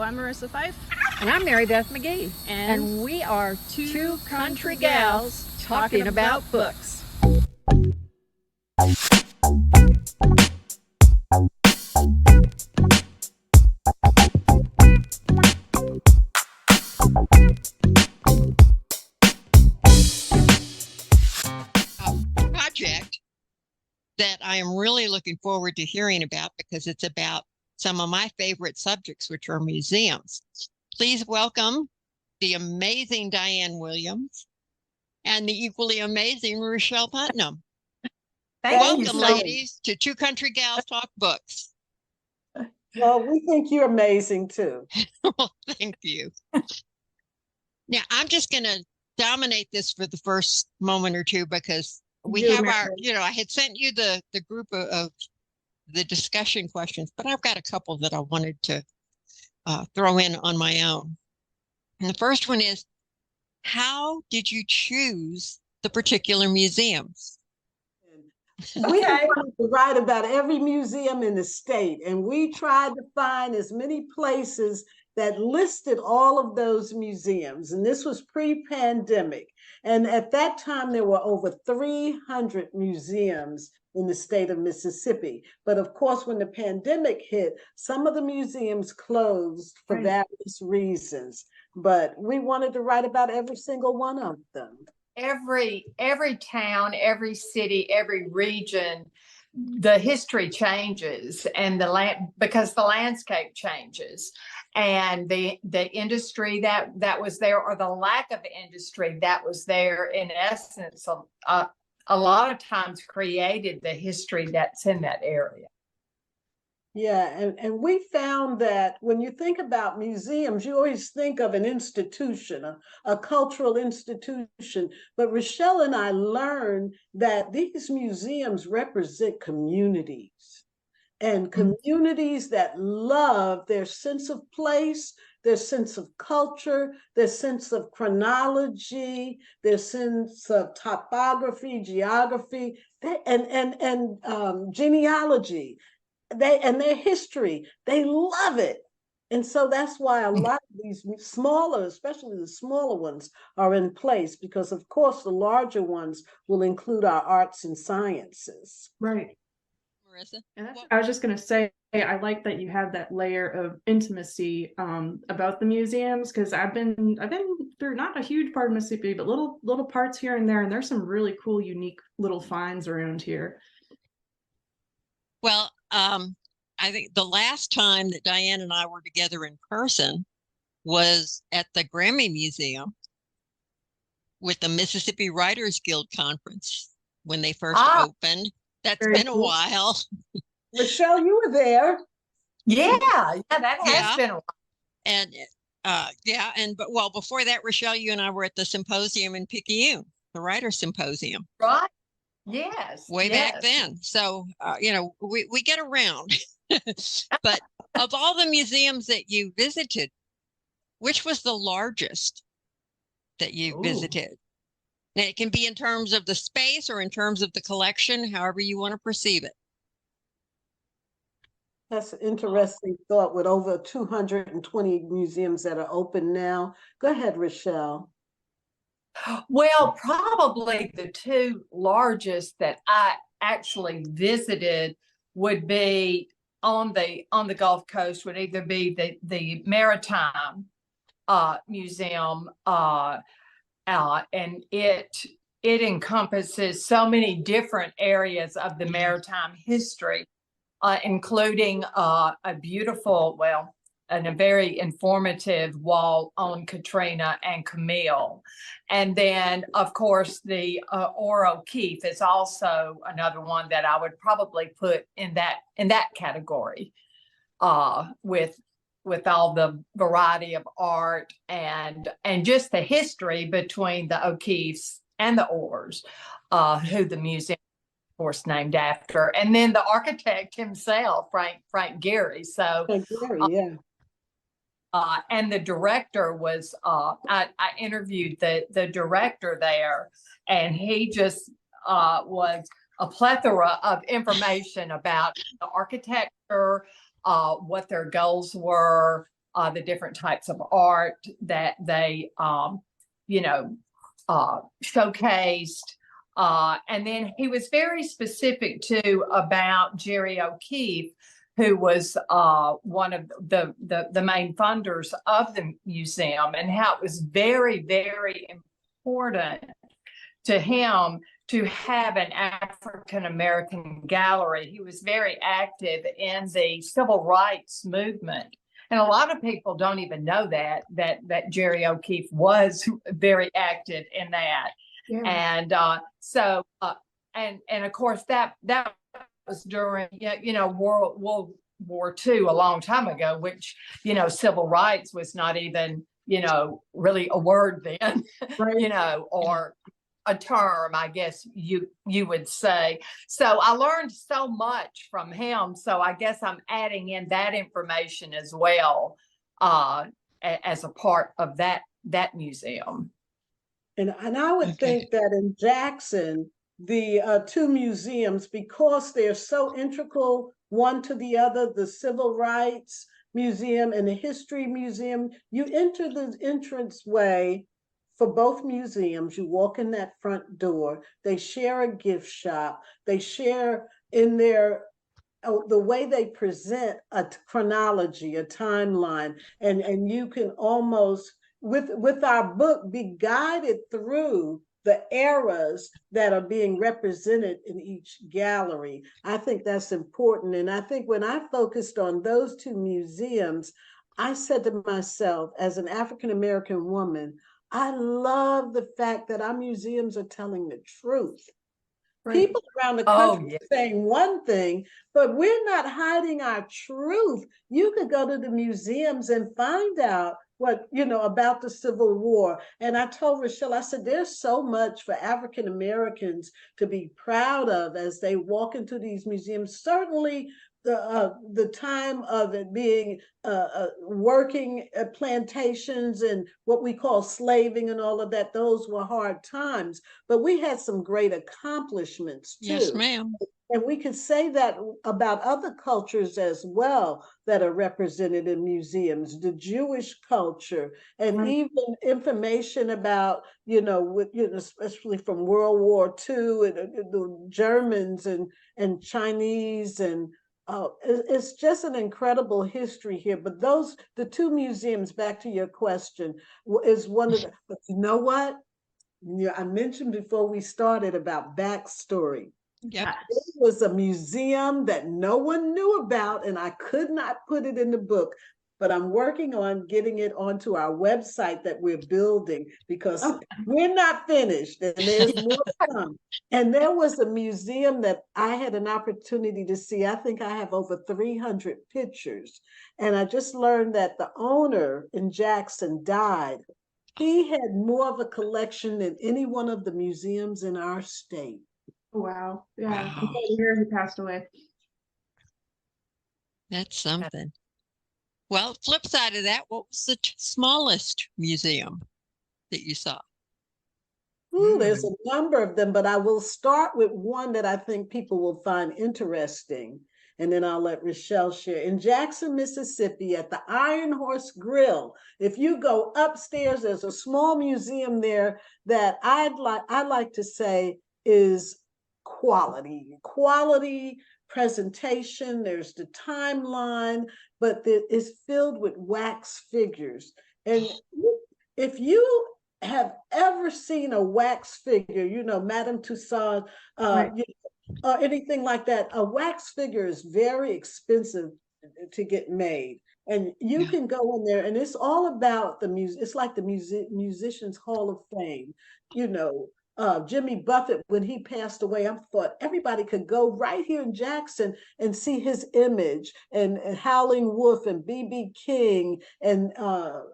I'm Marissa Fife. And I'm Mary Beth McGee. And we are two country gals talking about books. Project that I am really looking forward to hearing about because it's about some of my favorite subjects, which are museums. Please welcome the amazing Diane Williams and the equally amazing Richelle Putnam. Welcome, ladies, to Two Country Gals Talk Books. Well, we think you're amazing too. Well, thank you. Now, I'm just going to dominate this for the first moment or two because we have our, I had sent you the group of the discussion questions, but I've got a couple that I wanted to throw in on my own. And the first one is, how did you choose the particular museums? We wanted to write about every museum in the state, and we tried to find as many places that listed all of those museums. And this was pre-pandemic. And at that time, there were over 300 museums in the state of Mississippi. But of course, when the pandemic hit, some of the museums closed for various reasons. But we wanted to write about every single one of them. Every town, every city, every region, the history changes, and because the landscape changes, and the industry that was there, or the lack of industry that was there, in essence, a lot of times created the history that's in that area. Yeah, and we found that when you think about museums, you always think of an institution, a cultural institution. But Richelle and I learned that these museums represent communities, and communities that love their sense of place, their sense of culture, their sense of chronology, their sense of topography, geography, and genealogy. And their history, they love it. And so that's why a lot of these smaller, especially the smaller ones, are in place, because of course the larger ones will include our arts and sciences. Right. Marissa? I was just going to say, I like that you have that layer of intimacy about the museums, because I've been through not a huge part of Mississippi, but little parts here and there, and there's some really cool, unique little finds around here. Well, I think the last time that Diane and I were together in person was at the Grammy Museum with the Mississippi Writers Guild Conference when they first opened. That's been a while. Richelle, you were there. Yeah, that has been a while. And but before that, Richelle, you and I were at the symposium in Picayune, the Writers Symposium. Right. Yes. Way back then. So, we get around. But of all the museums that you visited, which was the largest that you visited? Now, it can be in terms of the space or in terms of the collection, however you want to perceive it. That's an interesting thought, with over 220 museums that are open now. Go ahead, Richelle. Well, probably the two largest that I actually visited would be on the Gulf Coast, would either be the Maritime Museum, and it encompasses so many different areas of the maritime history, including a beautiful, and a very informative wall on Katrina and Camille. And then, of course, the Oro O'Keeffe is also another one that I would probably put in that category, with all the variety of art and just the history between the O'Keeffes and the Orrs, who the museum, of course, named after, and then the architect himself, Frank Gehry. So, Frank Gehry, yeah. And the director was, I interviewed the director there, and he just was a plethora of information about the architecture, what their goals were, the different types of art that they, showcased. And then he was very specific too about Jerry O'Keefe, who was one of the main funders of the museum, and how it was very, very important to him to have an African American gallery. He was very active in the civil rights movement. And a lot of people don't even know that Jerry O'Keefe was very active in that. Yeah. And and of course that was during World War II, a long time ago, which civil rights was not even really a word then, Right. or a term, I guess you would say. So I learned so much from him. So I guess I'm adding in that information as well, as a part of that museum. And I would think that in Jackson, the two museums, because they're so integral one to the other, the Civil Rights Museum and the History Museum, you enter the entranceway for both museums. You walk in that front door, they share a gift shop, they share in their the way they present a chronology, a timeline, and you can almost with our book be guided through the eras that are being represented in each gallery. I think that's important. And I think when I focused on those two museums, I said to myself, as an African American woman, I love the fact that our museums are telling the truth. Right. People around the country are saying one thing, but we're not hiding our truth. You could go to the museums and find out what, about the Civil War. And I told Richelle, I said, there's so much for African Americans to be proud of as they walk into these museums. Certainly the time of it being working at plantations and what we call slaving and all of that, those were hard times, but we had some great accomplishments too. Yes, ma'am. And we could say that about other cultures as well that are represented in museums, the Jewish culture, and even information about, especially from World War II, and the Germans and Chinese, and it's just an incredible history here. But the two museums, back to your question, is one of the, but you know what? I mentioned before we started about backstory. Yep. It was a museum that no one knew about, and I could not put it in the book, but I'm working on getting it onto our website that we're building, because we're not finished and there's more to come. And there was a museum that I had an opportunity to see. I think I have over 300 pictures. And I just learned that the owner in Jackson died. He had more of a collection than any one of the museums in our state. Wow. Yeah. Wow. Here he passed away. That's something. Well, flip side of that, what was the smallest museum that you saw? There's a number of them, but I will start with one that I think people will find interesting, and then I'll let Richelle share. In Jackson, Mississippi, at the Iron Horse Grill, if you go upstairs, there's a small museum there that I like to say is quality presentation. There's the timeline, but it's filled with wax figures. And if you have ever seen a wax figure, Madame Tussauds, or anything like that, a wax figure is very expensive to get made. And you can go in there, and it's all about the music. It's like the Musicians Hall of Fame. Jimmy Buffett, when he passed away, I thought everybody could go right here in Jackson and see his image, and Howling Wolf and B.B. King and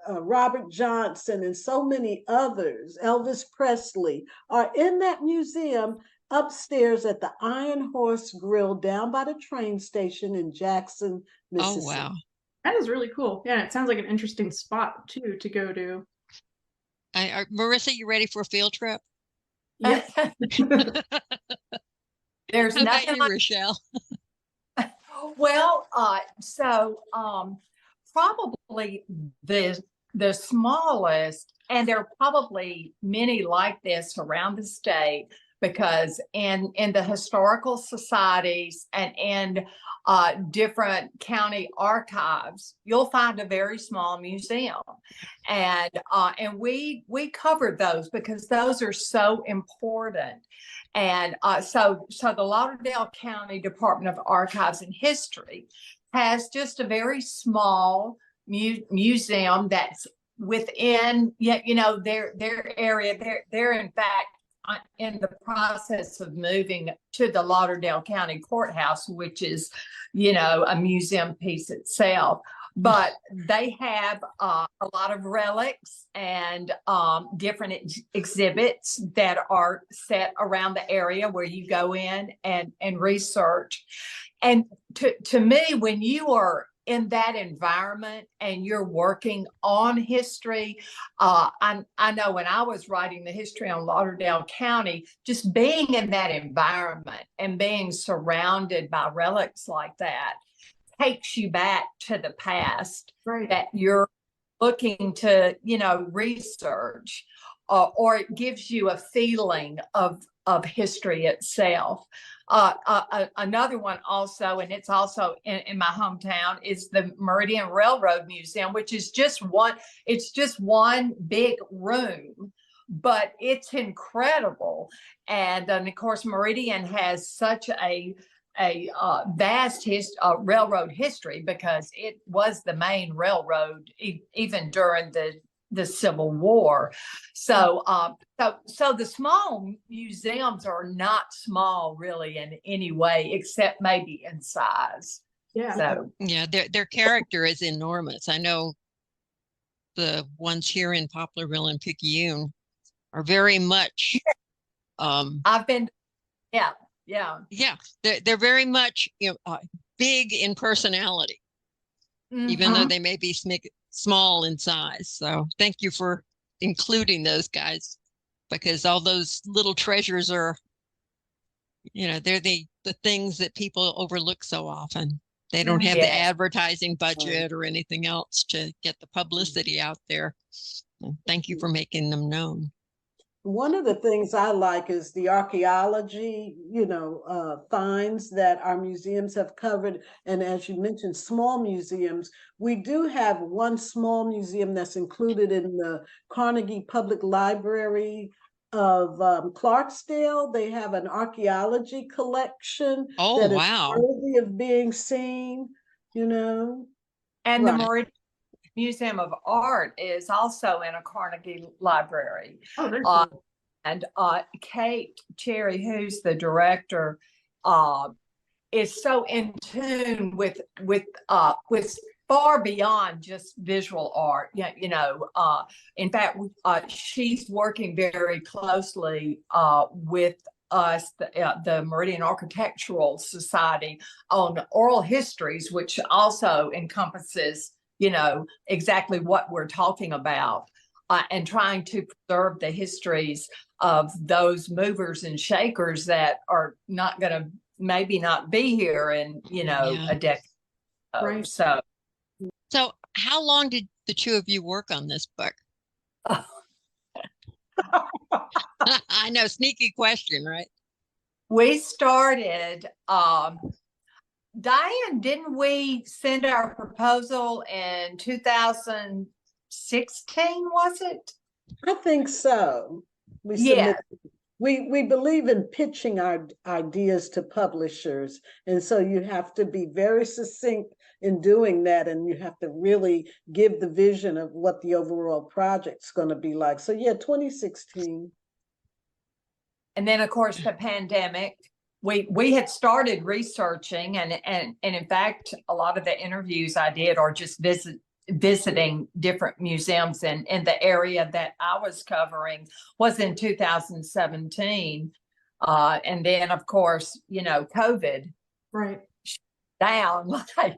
Robert Johnson and so many others, Elvis Presley, are in that museum upstairs at the Iron Horse Grill down by the train station in Jackson, Mississippi. Oh, wow. That is really cool. Yeah, it sounds like an interesting spot too to go to. Marissa, you ready for a field trip? Yep. There's nothing like Richelle. Well, so probably the smallest, and there are probably many like this around the state, because in the historical societies and in different county archives, you'll find a very small museum, and we covered those because those are so important. And so the Lauderdale County Department of Archives and History has just a very small museum that's within, their area. They're in fact in the process of moving to the Lauderdale County Courthouse, which is, a museum piece itself. But they have a lot of relics and different exhibits that are set around the area where you go in and research. And to me, when you are in that environment and you're working on history, I know when I was writing the history on Lauderdale County, just being in that environment and being surrounded by relics like that takes you back to the past, Right. that you're looking to, research, or it gives you a feeling of history itself. Another one also, and it's also in my hometown, is the Meridian Railroad Museum, which is just one big room, but it's incredible. And of course, Meridian has such a vast railroad history, because it was the main railroad even during the Civil War. So the small museums are not small really in any way, except maybe in size. Yeah. So Yeah, their character is enormous. I know the ones here in Poplarville and Picayune are very much I've been, yeah. Yeah, they're very much big in personality, even though they may be small in size. So thank you for including those guys, because all those little treasures are, they're the things that people overlook so often. They don't have the advertising budget or anything else to get the publicity out there. Thank you for making them known. One of the things I like is the archaeology, finds that our museums have covered. And as you mentioned, small museums. We do have one small museum that's included in the Carnegie Public Library of Clarksdale. They have an archaeology collection that is worthy of being seen, And right. The Meridian Museum of Art is also in a Carnegie library. Oh, very cool. And Kate Cherry, who's the director, is so in tune with far beyond just visual art. In fact, she's working very closely with us, the Meridian Architectural Society, on oral histories, which also encompasses exactly what we're talking about, and trying to preserve the histories of those movers and shakers that are not going to maybe not be here in, a decade. Right. So how long did the two of you work on this book? I know, sneaky question, right? We started, Diane, didn't we send our proposal in 2016, was it? I think so. We believe in pitching our ideas to publishers. And so you have to be very succinct in doing that. And you have to really give the vision of what the overall project's going to be like. So yeah, 2016. And then of course the pandemic, we had started researching, and in fact, a lot of the interviews I did are just visiting different museums in the area that I was covering was in 2017. And then of course, COVID right down, and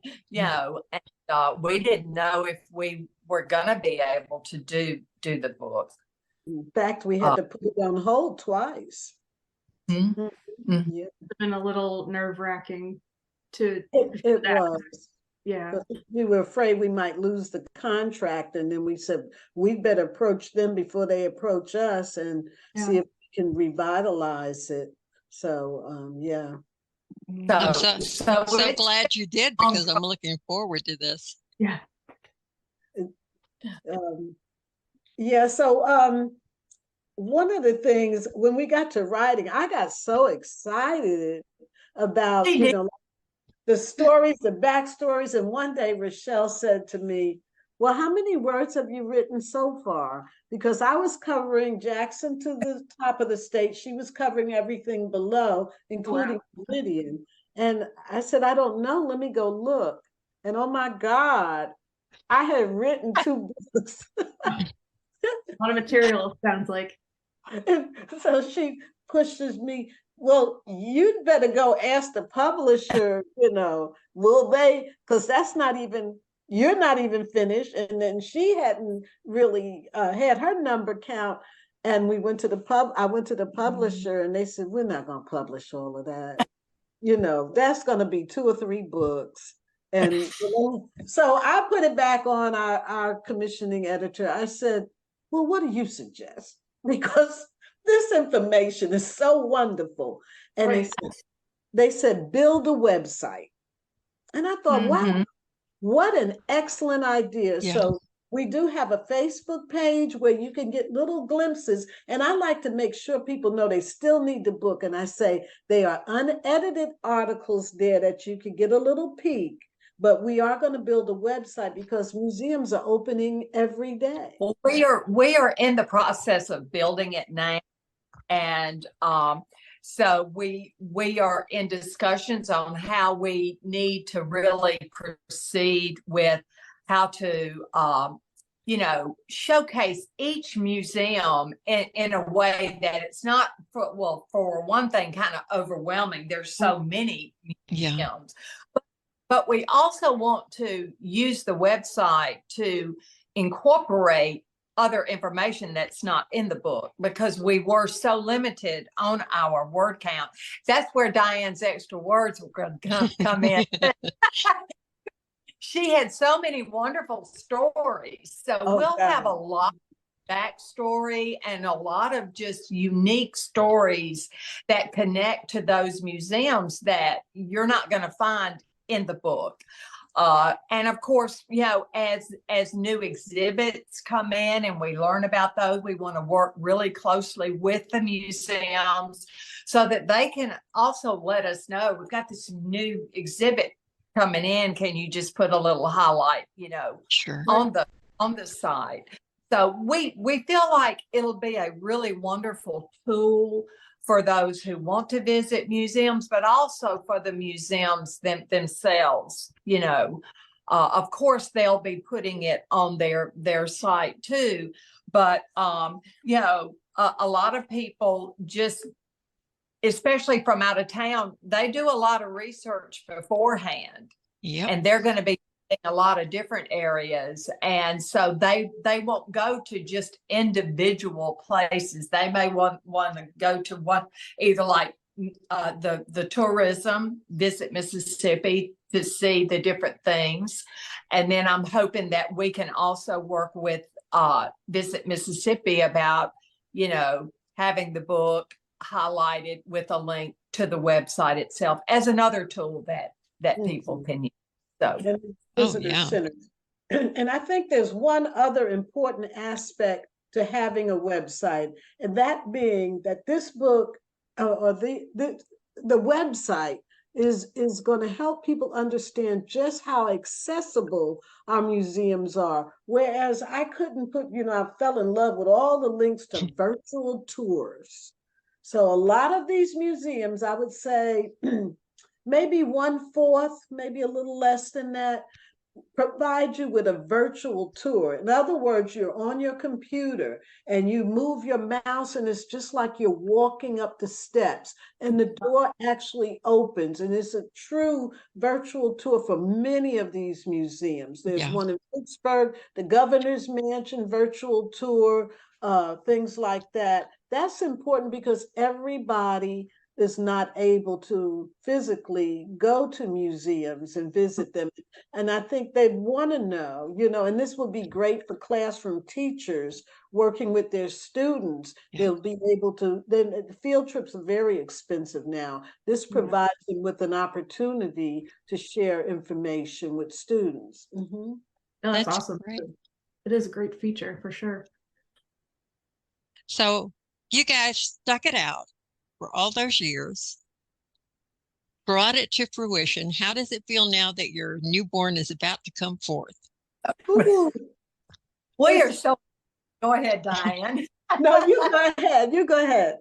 we didn't know if we were gonna be able to do the book. In fact, we had to put it on hold twice. Mm-hmm. Yeah. It's been a little nerve-wracking to it was. Yeah. We were afraid we might lose the contract, and then we said we better approach them before they approach us and see Yeah. if we can revitalize it. So yeah. I'm So, so it's glad you did, on- because I'm looking forward to this. Yeah. Yeah, so one of the things when we got to writing, I got so excited about, She you did. know, the stories, the backstories. And one day Richelle said to me, well, how many words have you written so far? Because I was covering Jackson to the top of the state. She was covering everything below, including Meridian. And I said, I don't know. Let me go look. And oh my God, I had written 2 books. A lot of material, sounds like. And so she pushes me, well, you'd better go ask the publisher, you know, will they, because that's not even, you're not even finished. And then she hadn't really had her number count. And we went to I went to the publisher and they said, we're not going to publish all of that. You know, that's going to be 2 or 3 books. And so I put it back on our commissioning editor. I said, well, what do you suggest? Because this information is so wonderful. And Right. they said, build a website. And I thought, wow, Mhm. what an excellent idea. Yeah. So we do have a Facebook page where you can get little glimpses. And I like to make sure people know they still need the book. And I say they are unedited articles there that you can get a little peek. But we are going to build a website because museums are opening every day. Well, we are in the process of building it now, and so we are in discussions on how we need to really proceed with how to you know, showcase each museum in a way that it's not for one thing kind of overwhelming. There's so many museums. But we also want to use the website to incorporate other information that's not in the book, because we were so limited on our word count. That's where Diane's extra words were going to come in. She had so many wonderful stories. So we'll have a lot of backstory and a lot of just unique stories that connect to those museums that you're not going to find in the book. And of course, you know, as new exhibits come in and we learn about those, we want to work really closely with the museums so that they can also let us know, we've got this new exhibit coming in. Can you just put a little highlight, you know, Sure. on the site? So we feel like it'll be a really wonderful tool for those who want to visit museums, but also for the museums themselves. You know, of course, they'll be putting it on their site too. But, you know, a lot of people just, especially from out of town, they do a lot of research beforehand. Yeah. And they're going to be in a lot of different areas, and so they won't go to just individual places. They may want to go to one, either like the tourism, visit Mississippi to see the different things, and then I'm hoping that we can also work with Visit Mississippi about, you know, having the book highlighted with a link to the website itself as another tool that people can use. So visitor centers. And I think there's one other important aspect to having a website, and that being that this book or the website is going to help people understand just how accessible our museums are. Whereas I couldn't put, you know, I fell in love with all the links to virtual tours. So a lot of these museums, I would say, maybe 1/4, maybe a little less than that, provide you with a virtual tour. In other words, you're on your computer and you move your mouse and it's just like you're walking up the steps and the door actually opens, and it's a true virtual tour for many of these museums. There's one in Pittsburgh, the Governor's Mansion virtual tour, things like that. That's important because everybody is not able to physically go to museums and visit them. And I think they'd want to know, and this would be great for classroom teachers working with their students. Yeah. They'll be able to, then field trips are very expensive now. This provides them with an opportunity to share information with students. Mm-hmm. No, that's That's awesome. great. It is a great feature for sure. So you guys stuck it out for all those years, brought it to fruition. How does it feel now that your newborn is about to come forth? Ooh. We are so, go ahead, Diane. No, you go ahead. You go ahead.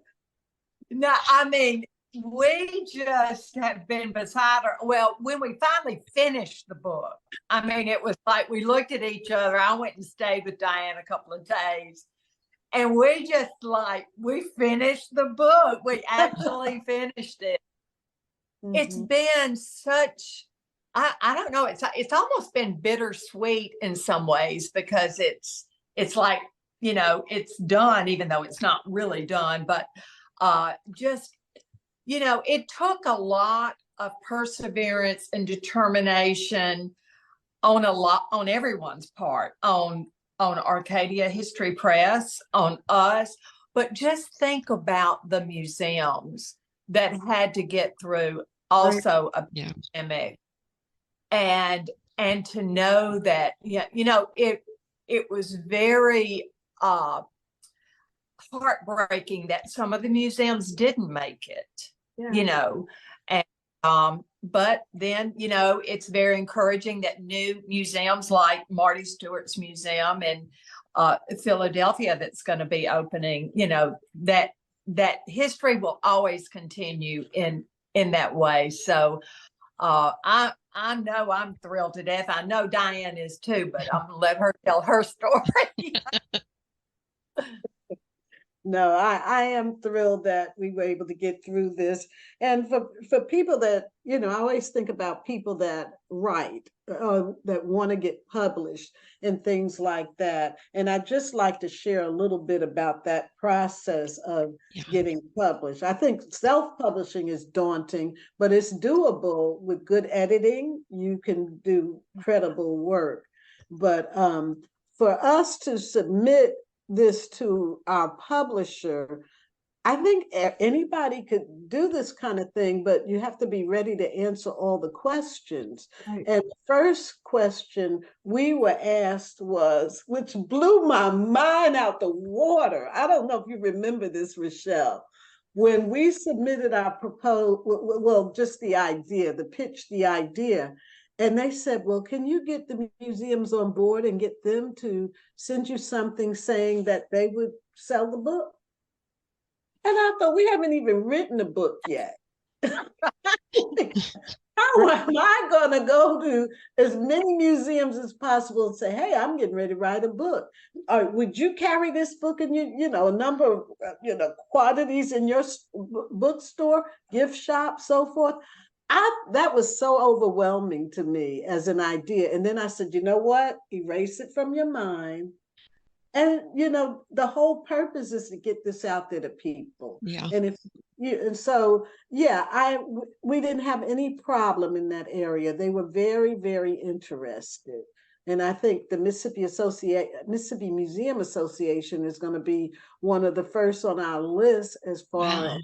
No, I mean, we just have been beside her. Well, when we finally finished the book, I mean, it was like we looked at each other. I went and stayed with Diane a couple of days. And we just we finished the book. We actually finished it. Mm-hmm. It's been such, I don't know, it's almost been bittersweet in some ways, because it's like, it's done, even though it's not really done, but just, it took a lot of perseverance and determination on everyone's part, on Arcadia History Press, on us, but just think about the museums that had to get through also a pandemic, and to know that, it was very heartbreaking that some of the museums didn't make it, and but then, it's very encouraging that new museums like Marty Stewart's museum in Philadelphia that's going to be opening, that history will always continue in that way. So I know I'm thrilled to death. I know Diane is too, but I'm gonna let her tell her story. No, I am thrilled that we were able to get through this. And for people that, I always think about people that write, that want to get published and things like that. And I'd just like to share a little bit about that process of getting published. I think self-publishing is daunting, but it's doable with good editing. You can do credible work. But for us to submit this to our publisher, I think anybody could do this kind of thing, but you have to be ready to answer all the questions. Right. And the first question we were asked was, which blew my mind out the water. I don't know if you remember this, Richelle. When we submitted our proposal, well, just the idea, the pitch, the idea, and they said, well, can you get the museums on board and get them to send you something saying that they would sell the book? And I thought, we haven't even written a book yet. How am I going to go to as many museums as possible and say, hey, I'm getting ready to write a book? Or would you carry this book in a number of, quantities in your bookstore, gift shop, so forth? That was so overwhelming to me as an idea. And then I said, you know what? Erase it from your mind. And, the whole purpose is to get this out there to people. Yeah. And we didn't have any problem in that area. They were very, very interested. And I think the Mississippi Museum Association is going to be one of the first on our list as far as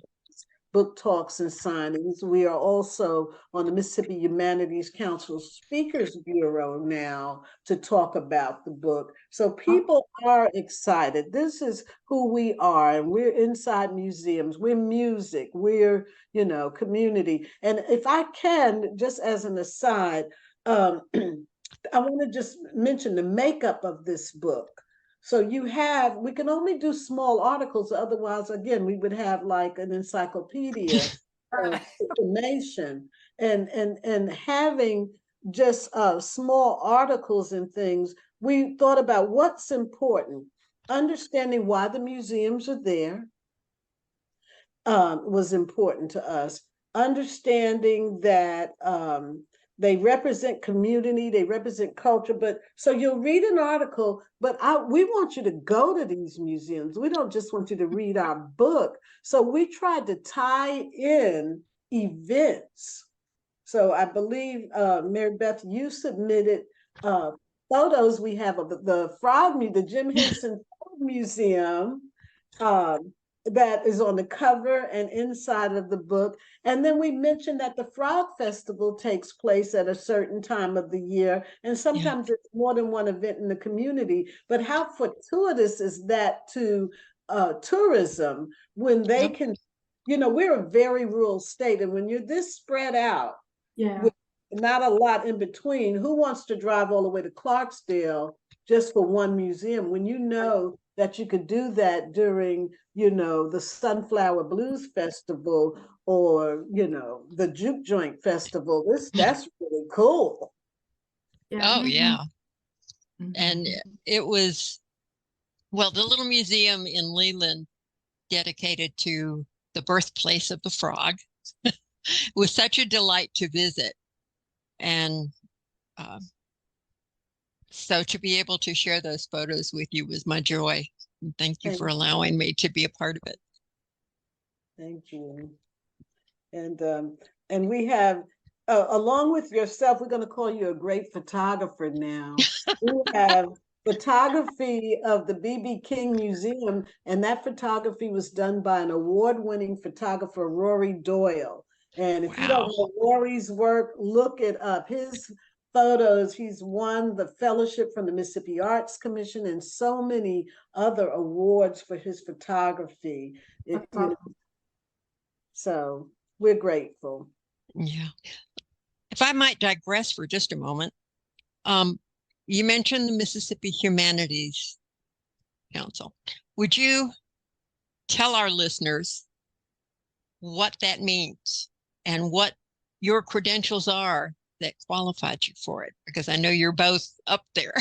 book talks and signings. We are also on the Mississippi Humanities Council Speakers Bureau now to talk about the book. So people are excited. This is who we are, and we're inside museums. We're music. We're, community. And if I can, just as an aside, I want to just mention the makeup of this book. So we can only do small articles, otherwise, again, we would have like an encyclopedia of information. And having just small articles and things, we thought about what's important. Understanding why the museums are there was important to us. Understanding that they represent community, they represent culture. But so you'll read an article, but we want you to go to these museums. We don't just want you to read our book. So we tried to tie in events. So I believe, Mary Beth, you submitted photos we have of the the Jim Henson Frog Museum, that is on the cover and inside of the book. And then we mentioned that the Frog Festival takes place at a certain time of the year, and sometimes it's more than one event in the community. But how fortuitous is that to tourism when they can, we're a very rural state, and when you're this spread out, with not a lot in between, who wants to drive all the way to Clarksdale just for one museum when you know that you could do that during, the Sunflower Blues Festival or, the Juke Joint Festival? That's really cool. Oh, yeah. And it was, well, the little museum in Leland dedicated to the birthplace of the frog was such a delight to visit. And so to be able to share those photos with you was my joy. Thank you for allowing me to be a part of it. Thank you. And we have, along with yourself, we're going to call you a great photographer now. We have photography of the B.B. King Museum, and that photography was done by an award-winning photographer, Rory Doyle. And if you don't know Rory's work, look it up. His photos, he's won the fellowship from the Mississippi Arts Commission and so many other awards for his photography. So we're grateful. Yeah. If I might digress for just a moment, you mentioned the Mississippi Humanities Council. Would you tell our listeners what that means and what your credentials are that qualified you for it? Because I know you're both up there.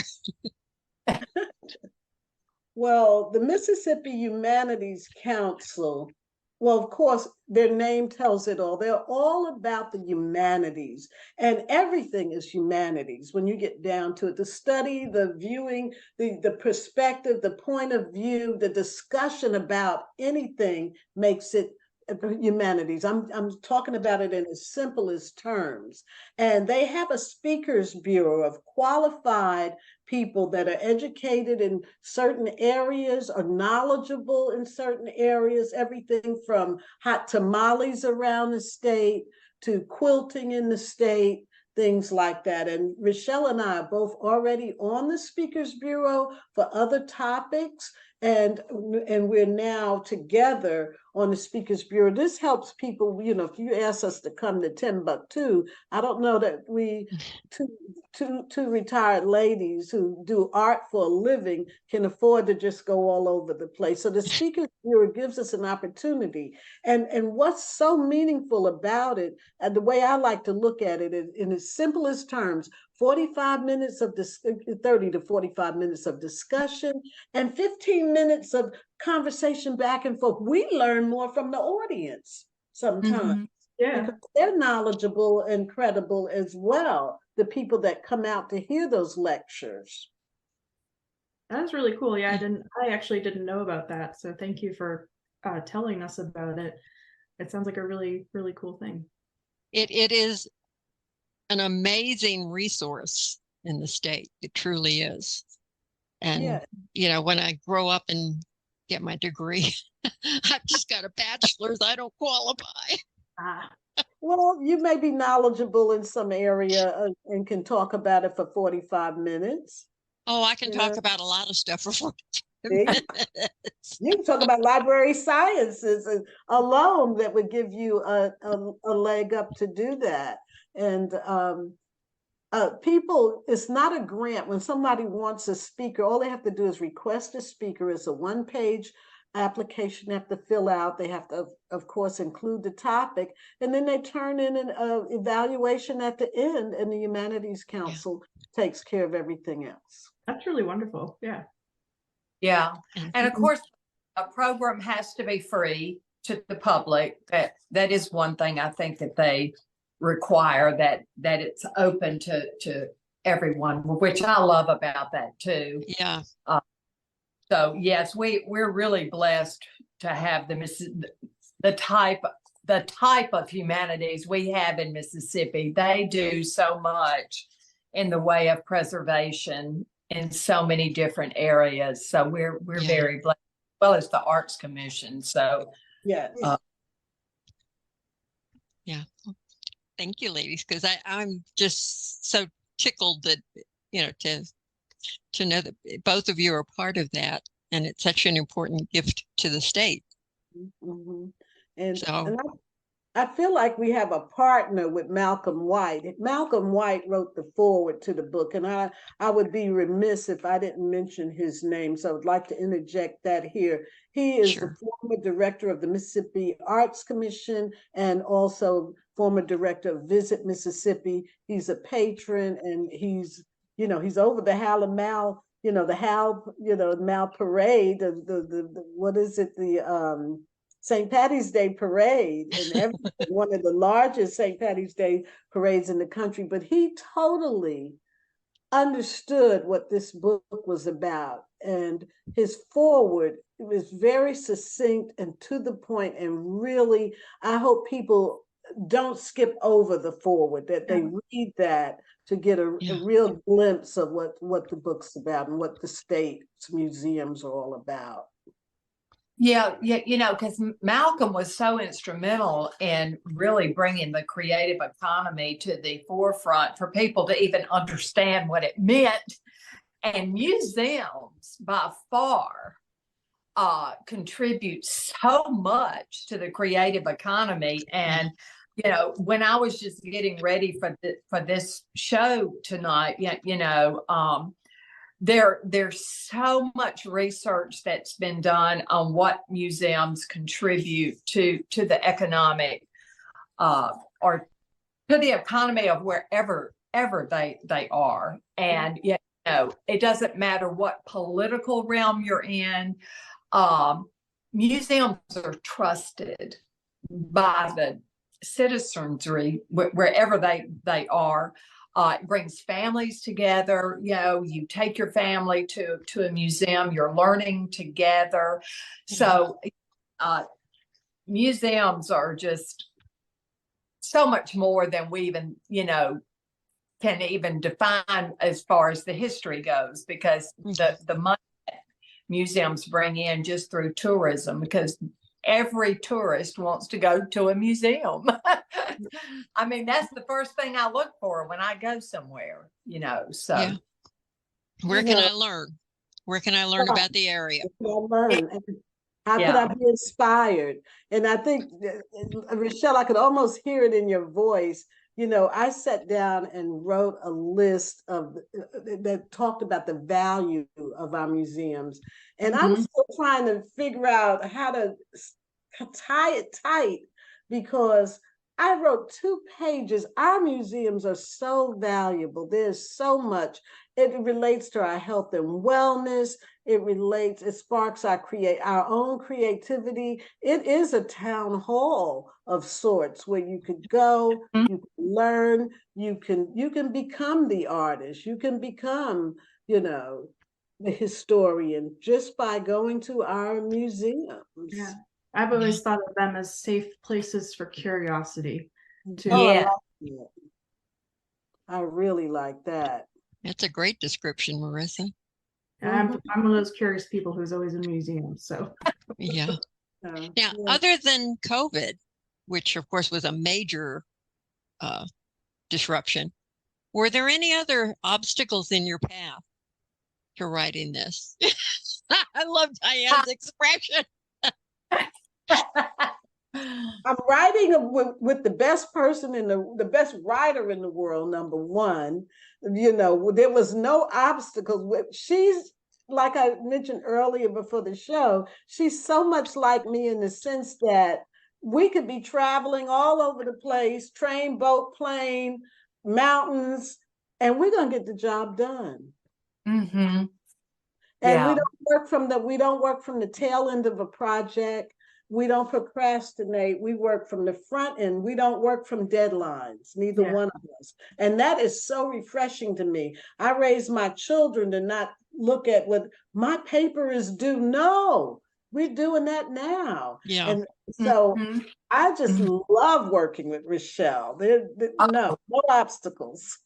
Well, the Mississippi Humanities Council, well, of course, their name tells it all. They're all about the humanities, and everything is humanities when you get down to it. The study, the viewing, the perspective, the point of view, the discussion about anything makes it humanities. I'm talking about it in as simple as terms. And they have a speakers bureau of qualified people that are educated in certain areas, are knowledgeable in certain areas, everything from hot tamales around the state to quilting in the state, things like that. And Richelle and I are both already on the Speakers Bureau for other topics. And we're now together on the Speakers Bureau. This helps people, if you ask us to come to Timbuktu, I don't know that we, two retired ladies who do art for a living can afford to just go all over the place. So the Speakers Bureau gives us an opportunity. And what's so meaningful about it, and the way I like to look at it in the simplest terms, 45 minutes of 30 to 45 minutes of discussion and 15 minutes of conversation back and forth. We learn more from the audience sometimes. Because they're knowledgeable and credible as well, the people that come out to hear those lectures. That's really cool. Yeah, I actually didn't know about that. So thank you for telling us about it. It sounds like a really, really cool thing. It is an amazing resource in the state. It truly is. And, when I grow up and get my degree, I've just got a bachelor's. I don't qualify. Well, you may be knowledgeable in some area and can talk about it for 45 minutes. Oh, I can talk about a lot of stuff for 45 minutes. You can talk about library sciences alone that would give you a leg up to do that. And people, it's not a grant. When somebody wants a speaker, all they have to do is request a speaker. It's a one-page application they have to fill out. They have to, of course, include the topic, and then they turn in an evaluation at the end, and the Humanities Council takes care of everything else. That's really wonderful. Yeah. Yeah. And of course, a program has to be free to the public. That is one thing I think that they require that it's open to everyone, which I love about that too. Yeah. So yes, we're really blessed to have the type of humanities we have in Mississippi. They do so much in the way of preservation in so many different areas. So we're very blessed, as well as the Arts Commission. So Yes. Yeah. Thank you, ladies, because I'm just so tickled that, to know that both of you are part of that, and it's such an important gift to the state. Mm-hmm. And So I feel like we have a partner with Malcolm White. Malcolm White wrote the foreword to the book, and I would be remiss if I didn't mention his name. So I would like to interject that here. He is the former director of the Mississippi Arts Commission and also former director of Visit Mississippi. He's a patron, and he's over the Hal and Mal, Mal parade, the what is it, the St. Patty's Day parade, and one of the largest St. Patty's Day parades in the country. But he totally understood what this book was about, and his foreword was very succinct and to the point. And really, I hope people don't skip over the foreword, that they read that to get a real glimpse of what the book's about and what the state's museums are all about. Yeah, because Malcolm was so instrumental in really bringing the creative economy to the forefront for people to even understand what it meant. And museums, by far, contribute so much to the creative economy. And when I was just getting ready for this show tonight, there's so much research that's been done on what museums contribute to the economic or to the economy of wherever they are. And it doesn't matter what political realm you're in. Museums are trusted by the citizenry wherever they are. It brings families together. You take your family to a museum, you're learning together. So museums are just so much more than we even, can even define as far as the history goes, because the money that museums bring in just through tourism, because every tourist wants to go to a museum. I mean, that's the first thing I look for when I go somewhere, so. Yeah. Where can I learn? Where can I learn about the area? How could I be inspired? And I think, Richelle, I could almost hear it in your voice. I sat down and wrote a list that talked about the value of our museums. And I'm still trying to figure out how to tie it tight, because I wrote 2 pages. Our museums are so valuable. There's so much. It relates to our health and wellness. It sparks our own creativity. It is a town hall of sorts where you could go, you can learn, you can become the artist, you can become, the historian just by going to our museums. Yeah. I've always thought of them as safe places for curiosity too. I really like that. That's a great description, Marissa. I'm one of those curious people who's always in museums. So Now, other than COVID, which of course was a major disruption, were there any other obstacles in your path to writing this? I love Diane's expression. I'm writing with the best person the best writer in the world, number one. There was no obstacles. She's, like I mentioned earlier before the show, she's so much like me in the sense that we could be traveling all over the place, train, boat, plane, mountains, and we're going to get the job done. And we don't work from the tail end of a project. we don't procrastinate. We work from the front end. We don't work from deadlines, neither one of us. And that is so refreshing to me. I raise my children to not look at what my paper is due. No, we're doing that now. Yeah. And so I just Mhm. love working with Richelle. No obstacles.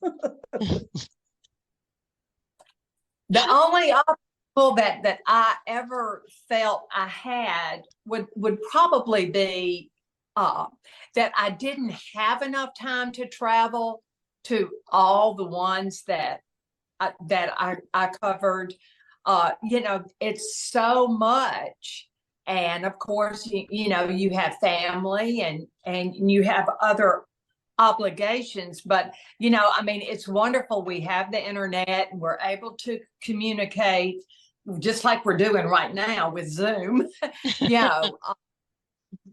The only obstacle that I ever felt I had would probably be that I didn't have enough time to travel to all the ones that I covered. You know, it's so much. And of course, you know, you have family and you have other obligations, but you know, I mean, it's wonderful we have the internet and we're able to communicate just like we're doing right now with Zoom. You know,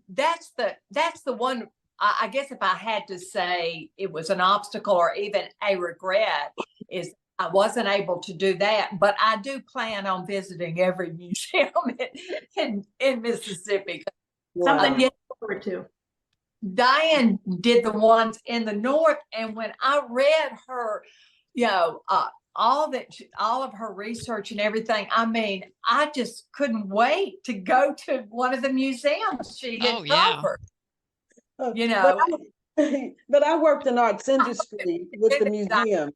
that's the one. I guess if I had to say it was an obstacle or even a regret, is I wasn't able to do that, but I do plan on visiting every museum in Mississippi. Wow. Something you Forward to. Diane did the ones in the north, and when I read her, you know, all of her research and everything, I mean, I just couldn't wait to go to one of the museums she had covered. You know, but I worked in arts industry with the museums.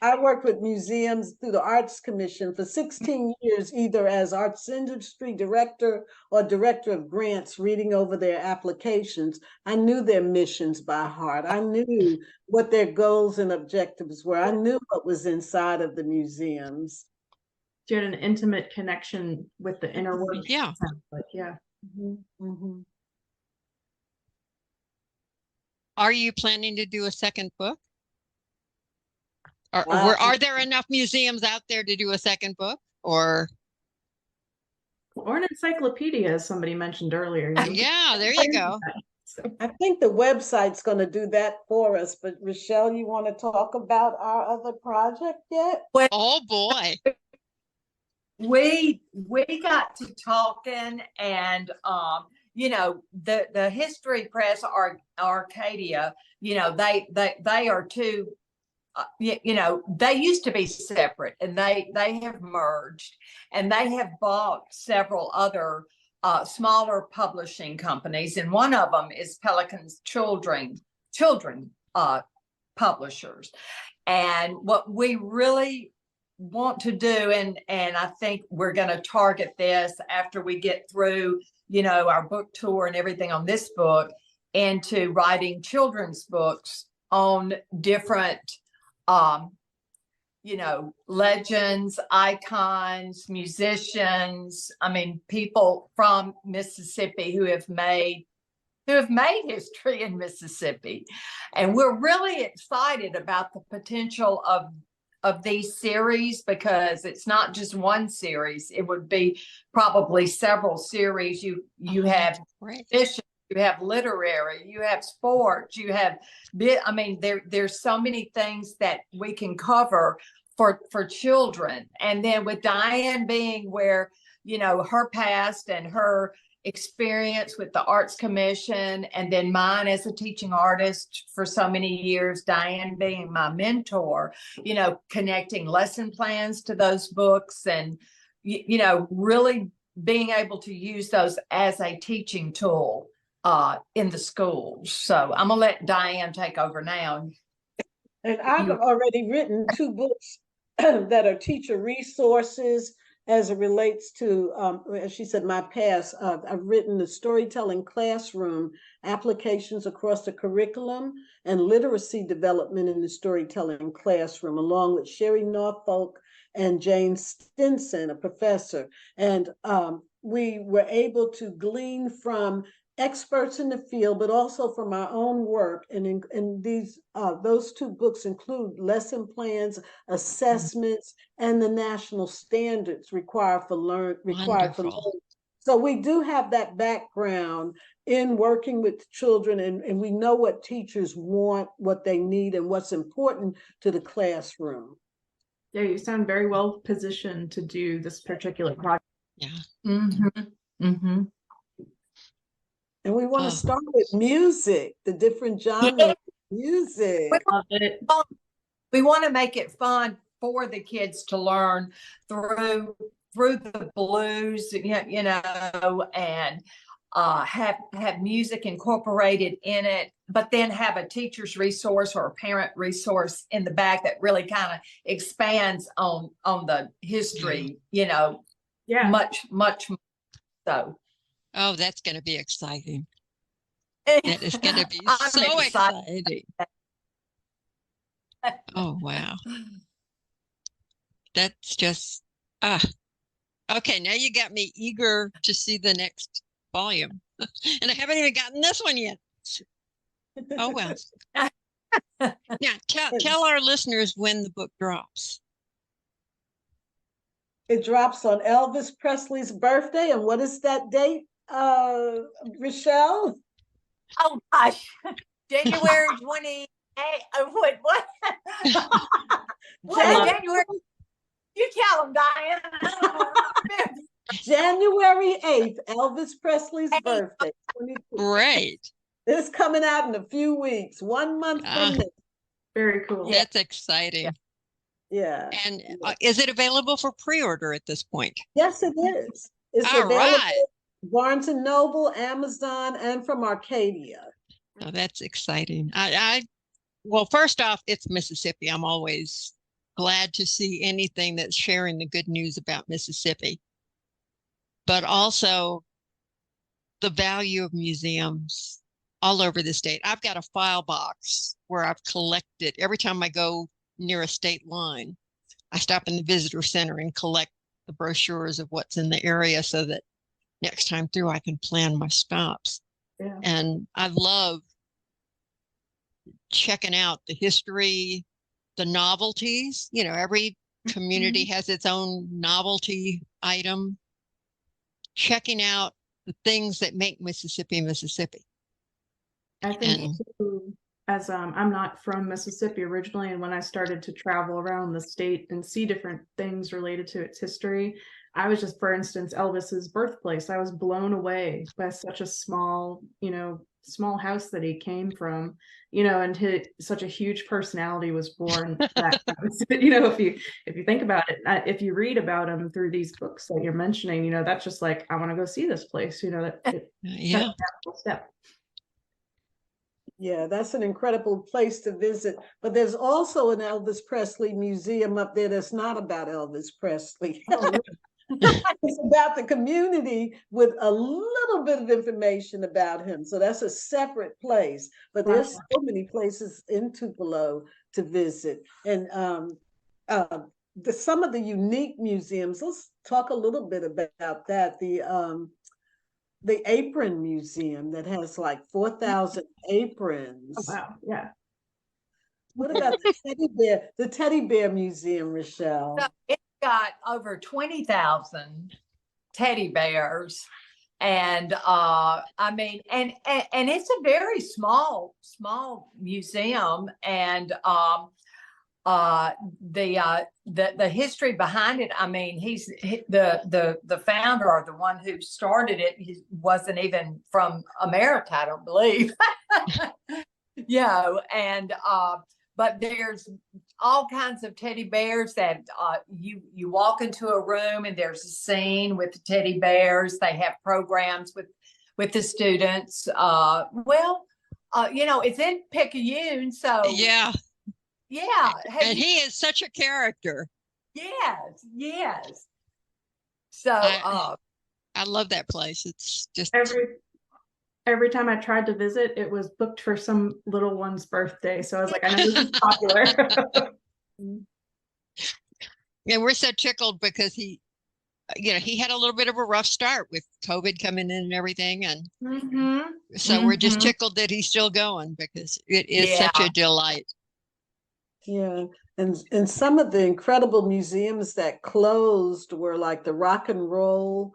I worked with museums through the Arts Commission for 16 years, either as arts industry director or director of grants, reading over their applications. I knew their missions by heart. I knew what their goals and objectives were. I knew what was inside of the museums. You had an intimate connection with the inner workings. Yeah. But yeah. Are you planning to do a second book? Are there enough museums out there to do a second book, or an encyclopedia, as somebody mentioned earlier? Yeah, there you go. I think the website's going to do that for us. But Richelle, you want to talk about our other project yet? Oh boy. We got to talking, and you know, the History Press Arcadia, you know, they are two. You know, they used to be separate, and they have merged, and they have bought several other smaller publishing companies, and one of them is Pelican's children publishers. And what we really want to do, and I think we're going to target this after we get through, you know, our book tour and everything on this book, into writing children's books on different you know, legends, icons, musicians. I mean, people from Mississippi who have made history in Mississippi. And we're really excited about the potential of these series, because it's not just one series. It would be probably several series. You have fiction, you have literary, you have sports, you have I mean, there's so many things that we can cover for children. And then with Diane being where, you know, her past and her experience with the Arts Commission, and then mine as a teaching artist for so many years, Diane being my mentor, you know, connecting lesson plans to those books, and you know, really being able to use those as a teaching tool in the schools. So I'm gonna let Diane take over now. And I've already written 2 books that are teacher resources as it relates to, as she said, my past. I've written the Storytelling Classroom, Applications Across the Curriculum, and Literacy Development in the Storytelling Classroom, along with Sherry Norfolk and Jane Stinson, a professor. And we were able to glean from experts in the field, but also from our own work. And these those 2 books include lesson plans, assessments, and the national standards required for learning. So we do have that background in working with children, and we know what teachers want, what they need, and what's important to the classroom. Yeah, you sound very well positioned to do this particular project. Yeah. Mm-hmm. Mm-hmm. And we want to Oh. start with music, the different genres Yeah. of music. Love it. We want to make it fun for the kids to learn through the blues, and have music incorporated in it, but then have a teacher's resource or a parent resource in the back that really kind of expands on the history, Yeah. much more so. Oh, that's going to be exciting. That is going to be I'm so excited. exciting. Oh, wow. That's just, okay. Now you got me eager to see the next volume. And I haven't even gotten this one yet. Oh, well. Now, tell our listeners when the book drops. It drops on Elvis Presley's birthday. And what is that date, Richelle? Oh gosh, January 28th. What? What is January? You tell them, Diane. I don't know. January 8th, Elvis Presley's birthday. 22. Great. It's coming out in a few weeks, 1 month from now. Very cool. That's exciting. Yeah. And is it available for pre-order at this point? Yes, it is. It's All available right. Barnes and Noble, Amazon, and from Arcadia. Oh, that's exciting. Well, first off, it's Mississippi. I'm always glad to see anything that's sharing the good news about Mississippi, but also the value of museums all over the state. I've got a file box where I've collected every time I go near a state line. I stop in the visitor center and collect the brochures of what's in the area so that next time through I can plan my stops. Yeah. And I love checking out the history, the novelties. Every community has its own novelty item. Checking out the things that make Mississippi, Mississippi. I think too, as I'm not from Mississippi originally, and when I started to travel around the state and see different things related to its history, I was just, for instance, Elvis's birthplace. I was blown away by such a small house that he came from, and such a huge personality was born that house. If you think about it, if you read about him through these books that you're mentioning, that's just like, I want to go see this place. Yeah. Step. Yeah, that's an incredible place to visit. But there's also an Elvis Presley museum up there that's not about Elvis Presley. It's about the community with a little bit of information about him. So that's a separate place. But there's so many places in Tupelo to visit. And some of the unique museums, let's talk a little bit about that. The Apron Museum that has like 4,000 aprons. Oh, wow. Yeah. What about the teddy bear museum, Richelle? So it's got over 20,000 teddy bears. And and it's a very small museum. And the history behind it, he's the founder, or the one who started it. He wasn't even from America, I don't believe. But there's all kinds of teddy bears that you walk into a room and there's a scene with the teddy bears. They have programs with the students. It's in Picayune, so yeah. Yeah. And he is such a character. Yes. So I love that place. It's just every time I tried to visit, it was booked for some little one's birthday. So I was like, I know this is popular. Yeah, we're so tickled because he had a little bit of a rough start with COVID coming in and everything. And so we're just tickled that he's still going, because it is such a delight. Yeah, and some of the incredible museums that closed were like the Rock and Roll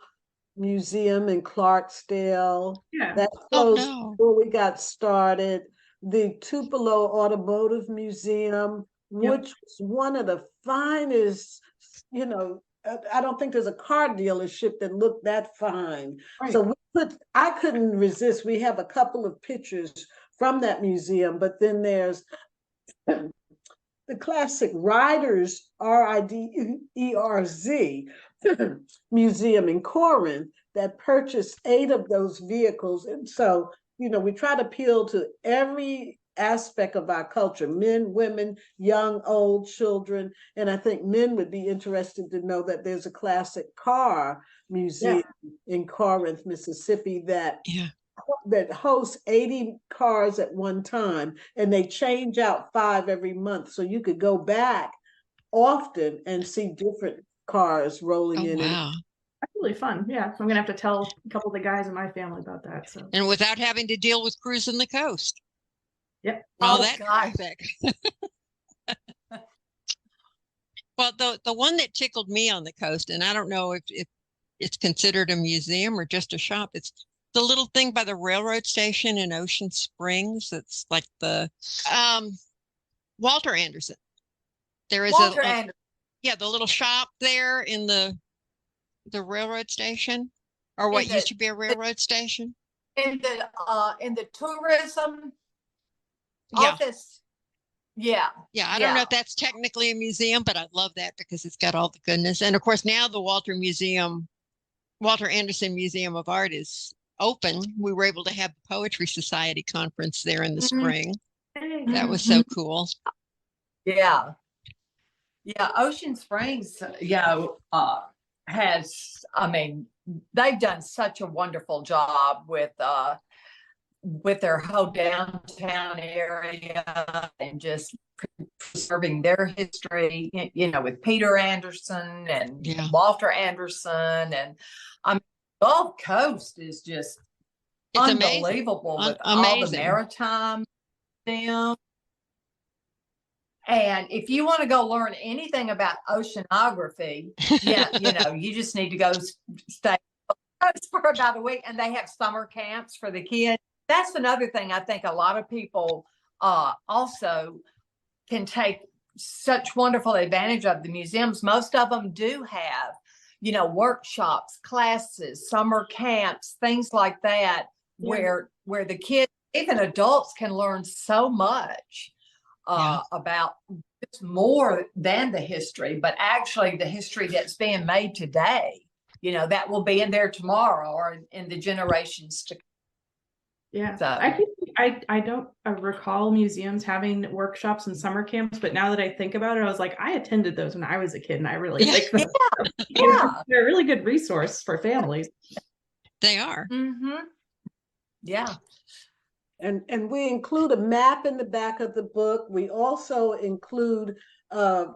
Museum in Clarksdale. Yeah. That closed before we got started. The Tupelo Automotive Museum, which was one of the finest, I don't think there's a car dealership that looked that fine. Right. So I couldn't resist. We have a couple of pictures from that museum, but then there's the classic Riders, RIDERZ museum in Corinth that purchased 8 of those vehicles. And so, we try to appeal to every aspect of our culture, men, women, young, old, children. And I think men would be interested to know that there's a classic car museum in Corinth, Mississippi that hosts 80 cars at one time, and they change out 5 every month. So you could go back often and see different cars rolling in. Wow. That's really fun. Yeah. So I'm gonna have to tell a couple of the guys in my family about that. So And without having to deal with cruising the coast. Yep. All Oh, that gosh. traffic. Well, the one that tickled me on the coast, and I don't know if it's considered a museum or just a shop, it's the little thing by the railroad station in Ocean Springs. It's like the Walter Anderson. There is Walter Anderson. the little shop there in the railroad station, or what used to be a railroad station. In the tourism Yeah. office. Yeah. Yeah, I don't know if that's technically a museum, but I love that because it's got all the goodness. And of course, now the Walter Anderson Museum of Art is open. We were able to have the Poetry Society conference there in the spring. That was so cool. Yeah. Yeah. Ocean Springs, has, they've done such a wonderful job with their whole downtown area and just preserving their history, with Peter Anderson and Walter Anderson. And Gulf Coast is just unbelievable with all the maritime museums. And if you want to go learn anything about oceanography, you just need to go stay for about a week, and they have summer camps for the kids. That's another thing I think a lot of people also can take such wonderful advantage of. The museums, most of them do have, workshops, classes, summer camps, things like that, where the kids, even adults, can learn so much about just more than the history, but actually the history that's being made today, that will be in there tomorrow or in the generations to come. Yeah, So, I don't recall museums having workshops and summer camps, but now that I think about it, I was like, I attended those when I was a kid, and I really like them. They're a really good resource for families. They are. Mm-hmm. Yeah. And we include a map in the back of the book. We also include the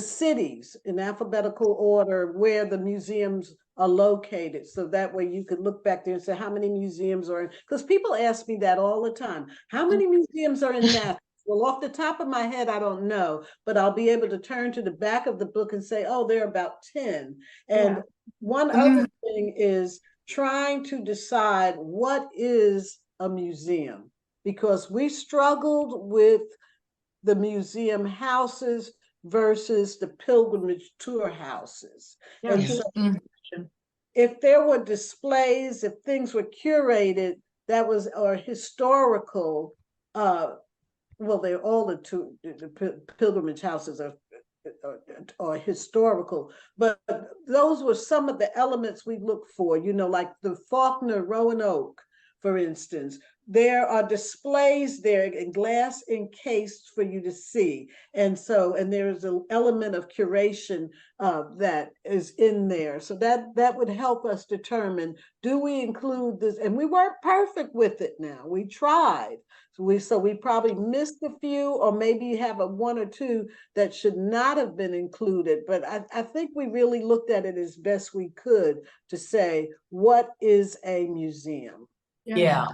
cities in alphabetical order where the museums are located. So that way you could look back there and say, how many museums are in? Because people ask me that all the time. How many museums are in Nashville? Well, off the top of my head, I don't know, but I'll be able to turn to the back of the book and say, oh, there are about 10. And one other thing is trying to decide what is a museum, because we struggled with the museum houses versus the pilgrimage tour houses. And so if there were displays, if things were curated, that was, or historical, they're all the pilgrimage houses are historical, but those were some of the elements we look for, like the Faulkner Roanoke, for instance. There are displays there in glass encased for you to see. And there's an element of curation that is in there. So that would help us determine, do we include this? And we weren't perfect with it now. We tried. So we probably missed a few, or maybe have a 1 or 2 that should not have been included. But I think we really looked at it as best we could to say, what is a museum? Yeah.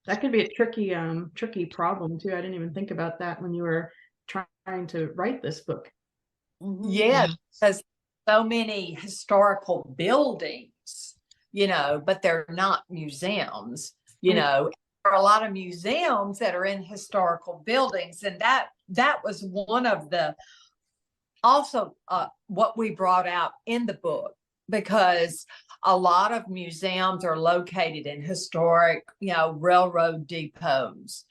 That could be a tricky problem too. I didn't even think about that when you were trying to write this book. Yeah, because so many historical buildings, but they're not museums, There are a lot of museums that are in historical buildings, and that was one of the also what we brought out in the book, because a lot of museums are located in historic, railroad depots,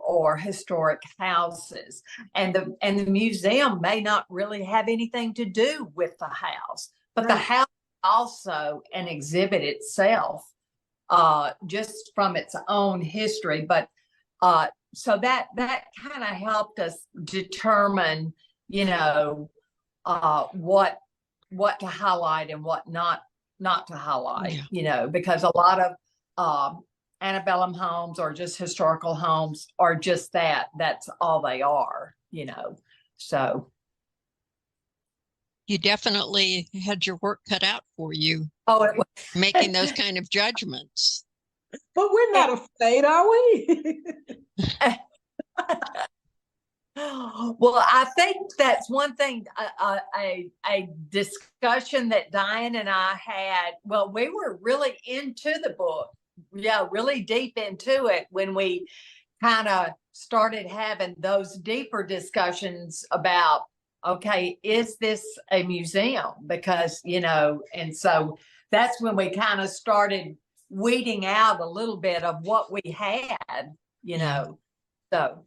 or historic houses. And the museum may not really have anything to do with the house, but the house also an exhibit itself, just from its own history. But so that kind of helped us determine, what to highlight and what not to highlight, because a lot of antebellum homes or just historical homes are just that's all they are, so. You definitely had your work cut out for you. Oh, it was making those kind of judgments. But we're not afraid, are we? Well, I think that's one thing, a discussion that Diane and I had. Well, we were really into the book, really deep into it when we kind of started having those deeper discussions about, okay, is this a museum? Because, and so that's when we kind of started weeding out a little bit of what we had, so.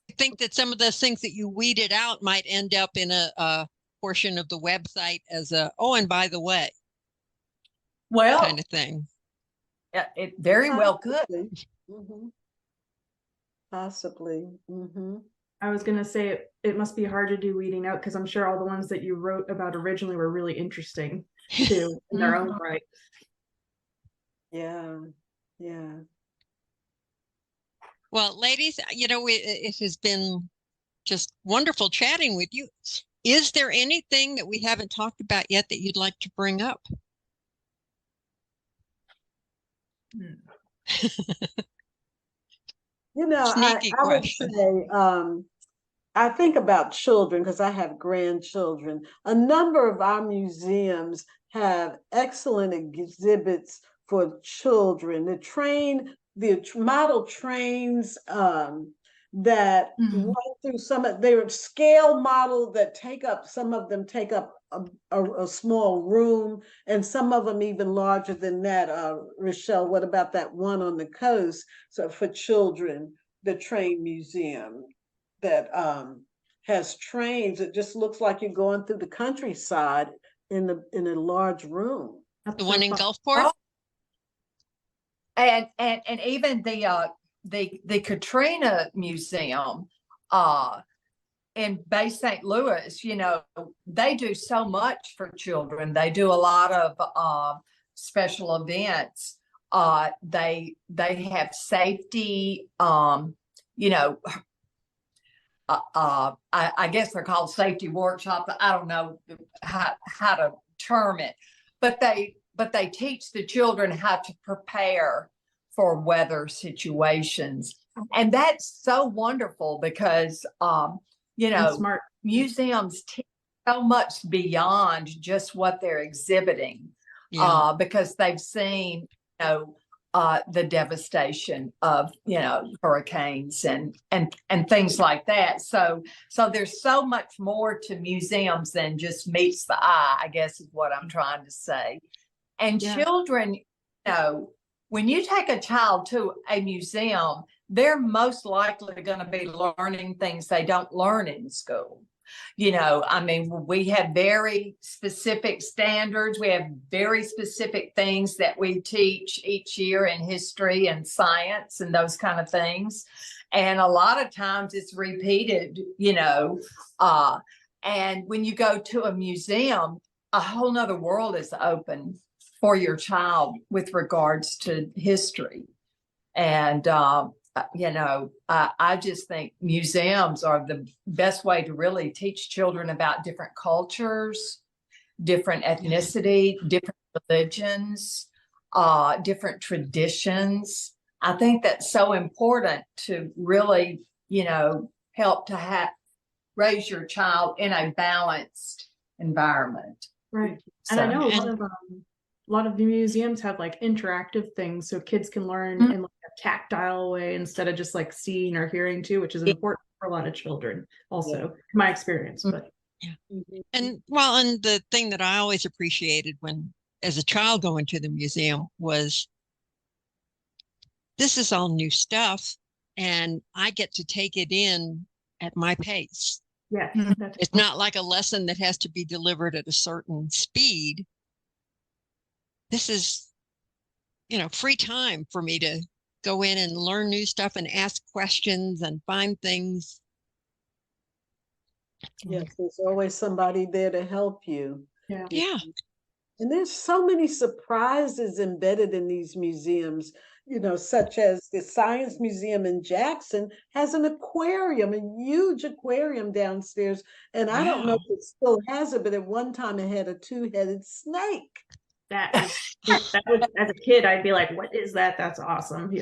I think that some of those things that you weeded out might end up in a portion of the website as and by the way, well, kind of thing. Yeah, it very well could. Mm-hmm. Possibly. Mm-hmm. I was going to say it must be hard to do weeding out, because I'm sure all the ones that you wrote about originally were really interesting too in their own right. Yeah. Well, ladies, it has been just wonderful chatting with you. Is there anything that we haven't talked about yet that you'd like to bring up? I would say, I think about children because I have grandchildren. A number of our museums have excellent exhibits for children. The model trains that run through they're scale model that some of them take up a small room, and some of them even larger than that. Richelle, what about that one on the coast? So for children, the train museum that has trains. It just looks like you're going through the countryside in a large room. The one in Gulfport? And even the Katrina Museum in Bay St. Louis, they do so much for children. They do a lot of special events. They have safety, I guess they're called safety workshops. I don't know how to term it, but they teach the children how to prepare for weather situations. And that's so wonderful because, smart. Museums teach so much beyond just what they're exhibiting, because they've seen, the devastation of, hurricanes and things like that. So there's so much more to museums than just meets the eye, I guess is what I'm trying to say. And children, when you take a child to a museum, they're most likely going to be learning things they don't learn in school. We have very specific standards. We have very specific things that we teach each year in history and science and those kind of things. And a lot of times it's repeated, and when you go to a museum, a whole nother world is open for your child with regards to history. And, I just think museums are the best way to really teach children about different cultures, different ethnicity, different religions, different traditions. I think that's so important to really, help to raise your child in a balanced environment. Right. And I know a lot of the museums have like interactive things so kids can learn in like a tactile way instead of just like seeing or hearing too, which is important for a lot of children also, my experience. But Mhm. And well, and the thing that I always appreciated when, as a child, going to the museum was this is all new stuff, and I get to take it in at my pace. Yeah. It's not like a lesson that has to be delivered at a certain speed. This is, free time for me to go in and learn new stuff and ask questions and find things. Yes, there's always somebody there to help you. Yeah. Yeah. And there's so many surprises embedded in these museums, such as the Science Museum in Jackson has an aquarium, a huge aquarium downstairs. And I don't know Wow. if it still has it, but at one time it had a two-headed snake. That was, as a kid, I'd be like, what is that? That's awesome,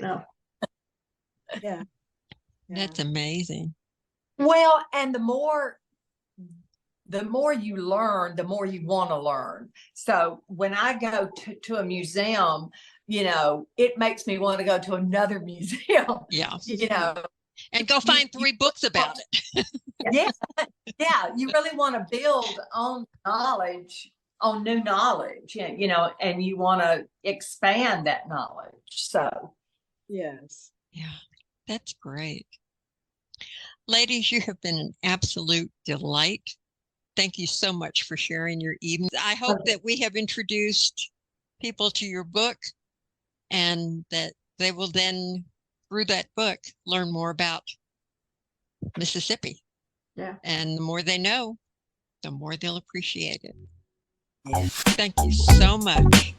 Yeah. That's amazing. Well, and the more you learn, the more you want to learn. So when I go to a museum, it makes me want to go to another museum. Yeah. And go find 3 books about it. Yeah. You really want to build on knowledge, on new knowledge, and you want to expand that knowledge. So, Yes. Yeah, that's great. Ladies, you have been an absolute delight. Thank you so much for sharing your evening. I hope that we have introduced people to your book and that they will then, through that book, learn more about Mississippi. Yeah. And the more they know, the more they'll appreciate it. Thank you so much.